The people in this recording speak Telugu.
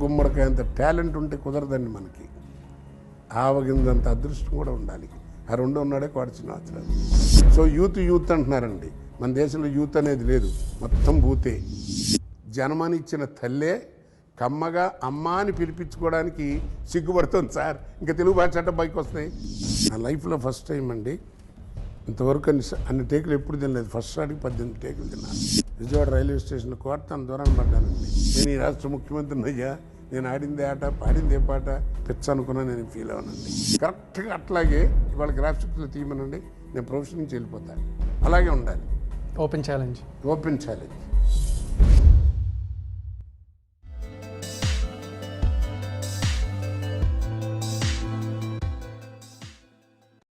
గుమ్మడికాయ అంత టాలెంట్ ఉంటే కుదరదండి మనకి. ఆవగిందంత అదృష్టం కూడా ఉండాలి. ఆ రెండు ఉన్నాడే కోట శ్రీనివాసరావు. సో యూత్ అంటున్నారండి. మన దేశంలో యూత్ అనేది లేదు, మొత్తం బూతే. జన్మనిచ్చిన తల్లే కమ్మగా అమ్మ అని పిలిపించుకోవడానికి సిగ్గుపడుతుంది సార్. ఇంకా తెలుగు భాష అంటే బైక్ వస్తాయి. నా లైఫ్లో ఫస్ట్ టైం అండి, ఇంతవరకు అన్ని టేకులు ఎప్పుడు తినలేదు. ఫస్ట్ సారికి 18 టేకులు తిన్నాను. విజయవాడ రైల్వే స్టేషన్లో కోర్తాను దూరాన్ని పడ్డానండి. నేను ఈ రాష్ట్ర ముఖ్యమంత్రిని అయ్యా, నేను ఆడిందే ఆట పాడిందే పాట పిచ్చ అనుకున్నా నేను ఫీల్ అవునండి. కరెక్ట్గా అట్లాగే ఇవాళ గ్రాఫిక్స్లో తీయమనండి, నేను ప్రొఫెషన్ నుంచి వెళ్ళిపోతాను. అలాగే ఉండాలి. Open challenge.